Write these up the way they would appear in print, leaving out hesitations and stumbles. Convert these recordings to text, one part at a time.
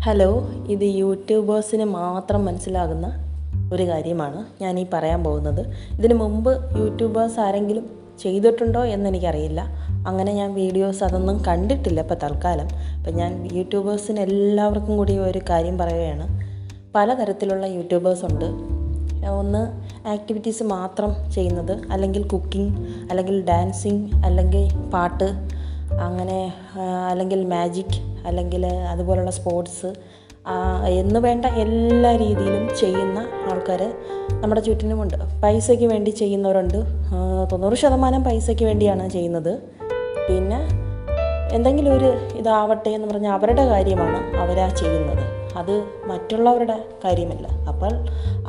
Hello, ഇത് യൂട്യൂബേഴ്സിന് മാത്രം മനസ്സിലാകുന്ന ഒരു കാര്യമാണ് ഞാനീ പറയാൻ പോകുന്നത്. ഇതിനു മുമ്പ് യൂട്യൂബേഴ്സ് ആരെങ്കിലും ചെയ്തിട്ടുണ്ടോ എന്നെനിക്കറിയില്ല. അങ്ങനെ ഞാൻ വീഡിയോസ് അതൊന്നും കണ്ടിട്ടില്ല ഇപ്പോൾ തൽക്കാലം. അപ്പം ഞാൻ യൂട്യൂബേഴ്സിന് എല്ലാവർക്കും കൂടി ഒരു കാര്യം പറയുകയാണ്. പലതരത്തിലുള്ള യൂട്യൂബേഴ്സ് ഉണ്ട്. ഒന്ന് ആക്ടിവിറ്റീസ് മാത്രം ചെയ്യുന്നത്, അല്ലെങ്കിൽ കുക്കിംഗ്, അല്ലെങ്കിൽ ഡാൻസിങ്, അല്ലെങ്കിൽ പാട്ട്, അങ്ങനെ അല്ലെങ്കിൽ മാജിക്, അല്ലെങ്കിൽ അതുപോലുള്ള സ്പോർട്സ് എന്ന് വേണ്ട എല്ലാ രീതിയിലും ചെയ്യുന്ന ആൾക്കാർ നമ്മുടെ ചുറ്റിനുമുണ്ട്. പൈസയ്ക്ക് വേണ്ടി ചെയ്യുന്നവരുണ്ട്. 90% പൈസയ്ക്ക് വേണ്ടിയാണ് ചെയ്യുന്നത്. പിന്നെ എന്തെങ്കിലും ഒരു ഇതാവട്ടെ എന്ന് പറഞ്ഞാൽ അവരുടെ കാര്യമാണ് അവരാ ചെയ്യുന്നത്, അത് മറ്റുള്ളവരുടെ കാര്യമല്ല. അപ്പോൾ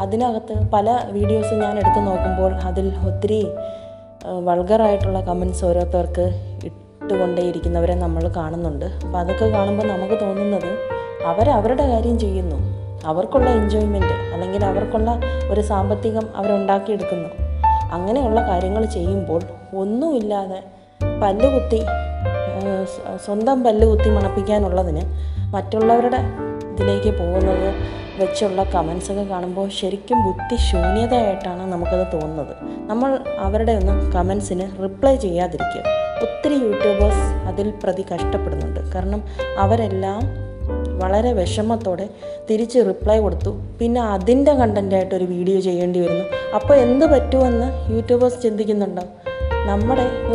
അതിനകത്ത് പല വീഡിയോസ് ഞാൻ എടുത്ത് നോക്കുമ്പോൾ അതിൽ ഒത്തിരി വൾഗറായിട്ടുള്ള കമൻറ്റ്സ് ഓരോരുത്തർക്ക് ഇട്ടുകൊണ്ടേയിരിക്കുന്നവരെ നമ്മൾ കാണുന്നുണ്ട്. അപ്പോൾ അതൊക്കെ കാണുമ്പോൾ നമുക്ക് തോന്നുന്നത് അവരവരുടെ കാര്യം ചെയ്യുന്നു, അവർക്കുള്ള എൻജോയ്മെൻറ്റ് അല്ലെങ്കിൽ അവർക്കുള്ള ഒരു സാമ്പത്തികം അവരുണ്ടാക്കിയെടുക്കുന്നു. അങ്ങനെയുള്ള കാര്യങ്ങൾ ചെയ്യുമ്പോൾ ഒന്നുമില്ലാതെ പല്ലുകുത്തി സ്വന്തം പല്ലുകുത്തി മണപ്പിക്കാനുള്ളതിന് മറ്റുള്ളവരുടെ ഇതിലേക്ക് പോകുന്നത് വെച്ചുള്ള കമൻസൊക്കെ കാണുമ്പോൾ ശരിക്കും ബുദ്ധിശൂന്യതയായിട്ടാണ് നമുക്കത് തോന്നുന്നത്. നമ്മൾ അവരുടെ ഒന്നും കമൻസിന് റിപ്ലൈ ചെയ്യാതിരിക്കുക. ഒത്തിരി യൂട്യൂബേഴ്സ് അതിൽ പ്രതി കഷ്ടപ്പെടുന്നുണ്ട്. കാരണം അവരെല്ലാം വളരെ വിഷമത്തോടെ തിരിച്ച് റിപ്ലൈ കൊടുത്തു, പിന്നെ അതിൻ്റെ കണ്ടൻറ്റായിട്ടൊരു വീഡിയോ ചെയ്യേണ്ടി വരുന്നു. അപ്പോൾ എന്ത് പറ്റുമെന്ന് യൂട്യൂബേഴ്സ് ചിന്തിക്കുന്നുണ്ടോ?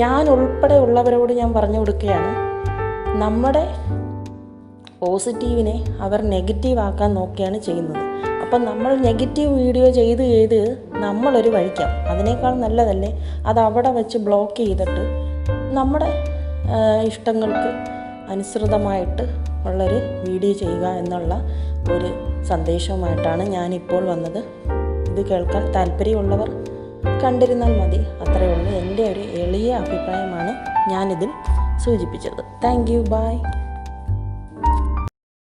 ഞാൻ ഉൾപ്പെടെ ഉള്ളവരോട് ഞാൻ പറഞ്ഞു കൊടുക്കുകയാണ്, നമ്മുടെ പോസിറ്റീവിനെ അവർ നെഗറ്റീവ് ആക്കാൻ നോക്കുകയാണ് ചെയ്യുന്നത്. അപ്പം നമ്മൾ നെഗറ്റീവ് വീഡിയോ ചെയ്ത് നമ്മളൊരു വഴിക്കാം. അതിനേക്കാൾ നല്ലതല്ലേ അത് അവിടെ വെച്ച് ബ്ലോക്ക് ചെയ്തിട്ട് നമ്മുടെ ഇഷ്ടങ്ങൾക്ക് അനുസൃതമായിട്ട് ഉള്ളൊരു വീഡിയോ ചെയ്യുക എന്നുള്ള ഒരു സന്ദേശവുമായിട്ടാണ് ഞാനിപ്പോൾ വന്നത്. ഇത് കേൾക്കാൻ താല്പര്യമുള്ളവർ കണ്ടിരുന്നാൽ മതി. അത്രയേ ഉള്ളൂ. എൻ്റെ ഒരു എളിയ അഭിപ്രായമാണ് ഞാനിതിൽ സൂചിപ്പിച്ചത്. Thank you. ബൈ.